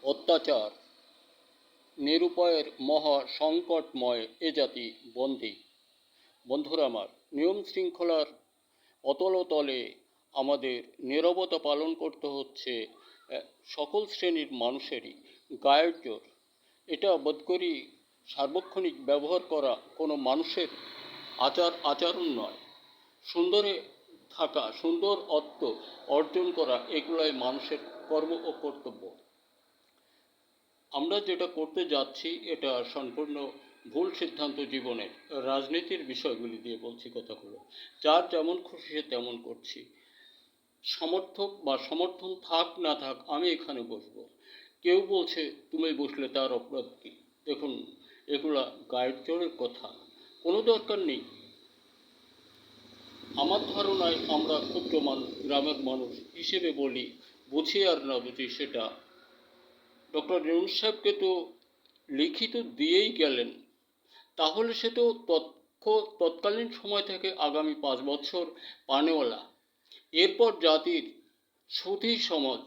অত্যাচার, নিরুপায়ের মহা সংকটময় এ জাতি বন্দী। বন্ধুরা আমার, নিয়ম শৃঙ্খলার অতলতলে আমাদের নীরবতা পালন করতে হচ্ছে সকল শ্রেণীর মানুষেরই। গায়ের জোর এটা বোধ করি সার্বক্ষণিক ব্যবহার করা কোনো মানুষের আচরণ নয়। সুন্দরে থাকা, সুন্দর অর্থ অর্জন করা, এগুলাই মানুষের কর্ম ও কর্তব্য। আমরা যেটা করতে যাচ্ছি এটা সম্পূর্ণ ভুল সিদ্ধান্ত জীবনের। রাজনীতির বিষয়গুলি দিয়ে বলছি কথাগুলো। যার যেমন খুশি সে তেমন করছি। সমর্থক বা সমর্থন থাক না থাক, আমি এখানে বসবো। কেউ বলছে তুমি বসলে তার অপরাধ কী? দেখুন, এগুলা গায়ের জোরের কথা, কোনো দরকার নেই। আমার ধারণায় আমরা ক্ষুদ্র মানুষ, গ্রামের মানুষ হিসেবে বলি, বুঝি আর না বুঝি সেটা। ডক্টর ইউনূস সাহেবকে তো লিখিত দিয়েই গেলেন, তাহলে সে তো তৎকালীন সময় থেকে আগামী 5 বছর পানেওয়ালা। এরপর জাতির সুধী সমাজ,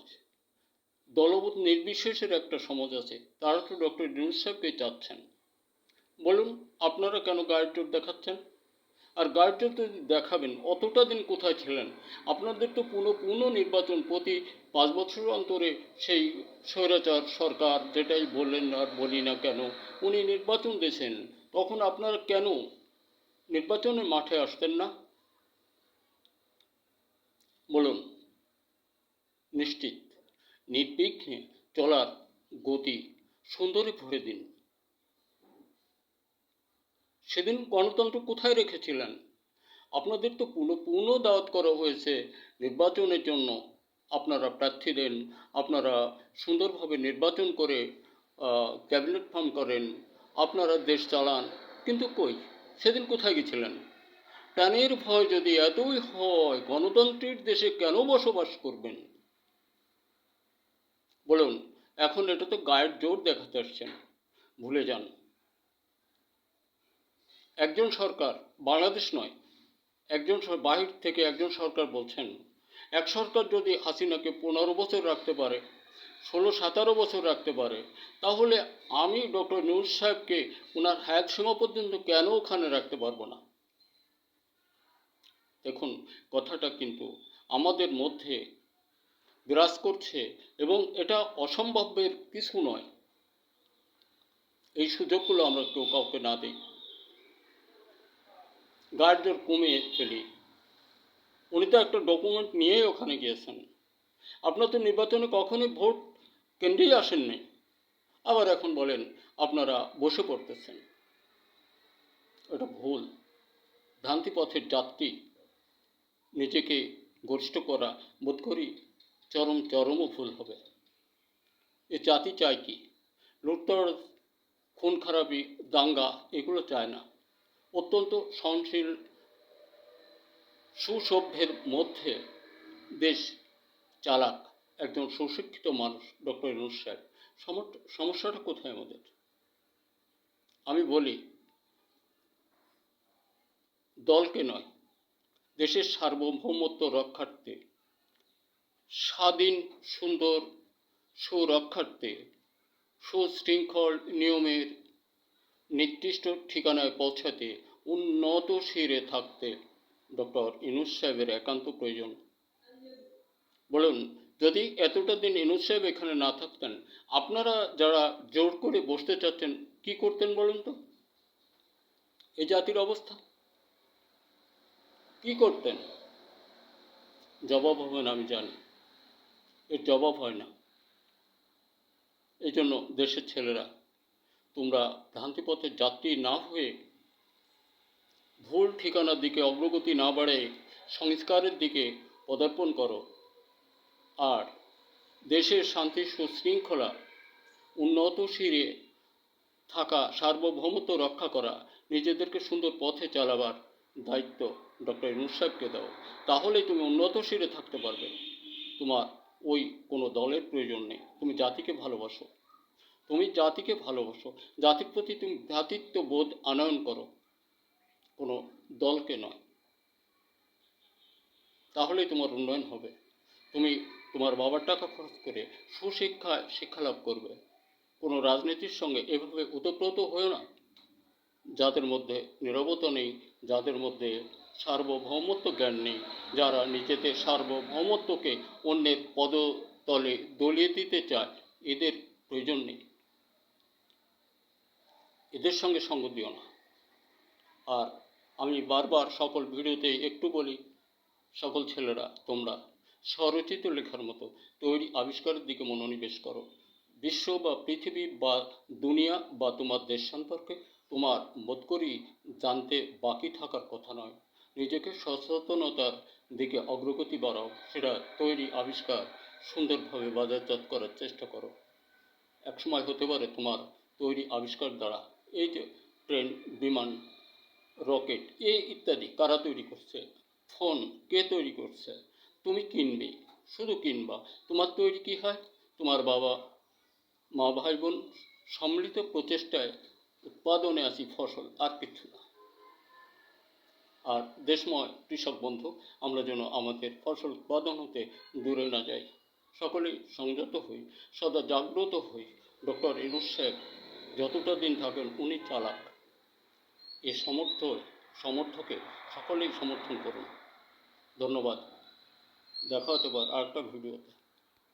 দলবদ্ধ নির্বিশেষের একটা সমাজ আছে, তারা তো ডক্টর ইউনূস সাহেবকে চাচ্ছেন। বলুন, আপনারা কেন গায়ের জোর দেখাচ্ছেন? আর গায়ের জোর যদি দেখাবেন, অতটা দিন কোথায় ছিলেন? আপনাদের তো পুনঃ নির্বাচন প্রতি 5 বছর অন্তরে, সেই স্বৈরাচার সরকার যেটাই বললেন আর বলি না কেন, উনি নির্বাচন দিয়েছেন। তখন আপনারা কেন নির্বাচনের মাঠে আসতেন না? বলুন। নিশ্চিত নির্বিঘ্নে চলার গতি সুন্দরে ভরে দিন। সেদিন গণতন্ত্র কোথায় রেখেছিলেন? আপনাদের তো পুনঃ দাওয়াত করা হয়েছে নির্বাচনের জন্য। আপনারা প্রার্থী দেন, আপনারা সুন্দরভাবে নির্বাচন করে ক্যাবিনেট ফর্ম করেন, আপনারা দেশ চালান। কিন্তু কই, সেদিন কোথায় গেছিলেন? প্রাণের ভয় যদি এতই হয়, গণতন্ত্রের দেশে কেন বসবাস করবেন? বলুন। এখন এটা তো গায়ের জোর দেখাতে আসছেন, ভুলে যান। একজন সরকার, বাংলাদেশ নয়, একজন বাহির থেকে একজন সরকার বলছেন, এক সরকার যদি হাসিনাকে 15 বছর রাখতে পারে, 16-17 বছর রাখতে পারে, তাহলে আমি ডক্টর ইউনূস সাহেবকে ওনার হায়াত সীমা পর্যন্ত কেন ওখানে রাখতে পারবো না? দেখুন, কথাটা কিন্তু আমাদের মধ্যে বিরাজ করছে এবং এটা অসম্ভবের কিছু নয়। এই সুযোগগুলো আমরা কেউ কাউকে না দিই, গায়ের জোর কমিয়ে ফেলি। উনি তো একটা ডকুমেন্ট নিয়েই ওখানে গিয়েছেন। আপনার তো নির্বাচনে কখনোই ভোট কেন্দ্রেই আসেননি, আবার এখন বলেন আপনারা বসে পড়তেছেন। এটা ভুল। ভ্রান্তি পথের যাত্রী নিজেকে গরিষ্ঠ করা বোধ করি চরমও ভুল হবে। এ জাতি চায় কি? লুটতরাজ, খুন খারাপি, দাঙ্গা এগুলো চায় না। অত্যন্ত সহনশীল সুসভ্যের মধ্যে দেশ চালাক একজন সুশিক্ষিত মানুষ ডক্টর ইউনূস সাহেব। সমস্যাটা কোথায় আমাদের? আমি বলি, দলকে নয়, দেশের সার্বভৌমত্ব রক্ষার্থে, স্বাধীন সুন্দর সুরক্ষার্থে, সুশৃঙ্খল নিয়মের নির্দিষ্ট ঠিকানায় পৌঁছাতে, উন্নত শিরে থাকতে ডক্টর ইউনূস সাহেবের একান্ত প্রয়োজন। বলুন, যদি এতটা দিন ইউনূস সাহেব এখানে না থাকতেন, আপনারা যারা জোর করে বসতে চাচ্ছেন কি করতেন বলুন তো? এই জাতির অবস্থা কি করতেন? জবাব হবে না, আমি জানি। এর জবাব হয় না। এই জন্য দেশের ছেলেরা, তোমরা ভ্রান্তিপথের যাত্রী না হয়ে, ভুল ঠিকানার দিকে অগ্রগতি না বাড়ে সংস্কারের দিকে পদার্পণ করো। আর দেশের শান্তি সুশৃঙ্খলা উন্নত শিরে থাকা, সার্বভৌমত্ব রক্ষা করা, নিজেদেরকে সুন্দর পথে চালাবার দায়িত্ব ডক্টর ইউনূস সাহেবকে দাও। তাহলেই তুমি উন্নত শিরে থাকতে পারবে। তোমার ওই কোনো দলের প্রয়োজন নেই। তুমি জাতিকে ভালোবাসো, জাতির প্রতি তুমি ভ্রাতৃত্ব বোধ আনয়ন করো, কোনো দলকে নয়। তাহলেই তোমার উন্নয়ন হবে। তুমি তোমার বাবার টাকা খরচ করে সুশিক্ষায় শিক্ষালাভ করবে। কোনো রাজনীতির সঙ্গে এভাবে ওতপ্রোত হয়েও না। যাদের মধ্যে নীরবতা নেই, যাদের মধ্যে সার্বভৌমত্ব জ্ঞান নেই, যারা নিজেদের সার্বভৌমত্বকে অন্যের পদতলে দলিয়ে দিতে চায়, এদের প্রয়োজন নেই। এদের সঙ্গে সঙ্গ দিও না। আর আমি বারবার সকল ভিডিওতে একটু বলি, সকল ছেলেরা তোমরা স্বরচিত লেখার মতো তৈরি আবিষ্কারের দিকে মনোনিবেশ করো। বিশ্ব বা পৃথিবী বা দুনিয়া বা তোমার দেশ সম্পর্কে তোমার বোধ করি জানতে বাকি থাকার কথা নয়। নিজেকে সচেতনতার দিকে অগ্রগতি বাড়াও, সেটা তৈরি আবিষ্কার সুন্দরভাবে বাজারজাত করার চেষ্টা করো। একসময় হতে পারে তোমার তৈরি আবিষ্কার দ্বারা এই যে ট্রেন, বিমান, রকেট এই ইত্যাদি কারা তৈরি করছে, ফোন কে তৈরি করছে, তুমি কিনবে, শুধু কিনবা। তোমার তৈরি কি হয়? তোমার বাবা মা ভাই বোন সম্মিলিত প্রচেষ্টায় উৎপাদনে আসি ফসল, আর কিছু না। আর দেশময় কৃষক বন্ধু, আমরা যেন আমাদের ফসল উৎপাদন হতে দূরে না যাই। সকলেই সংযত হই, সদা জাগ্রত হই। ডক্টর ইউনূস সাহেব যতটা দিন থাকেন উনি চালাক। এ সমর্থকে সকলেই সমর্থন করুন। ধন্যবাদ। দেখা হতে পারে আরেকটা ভিডিওতে।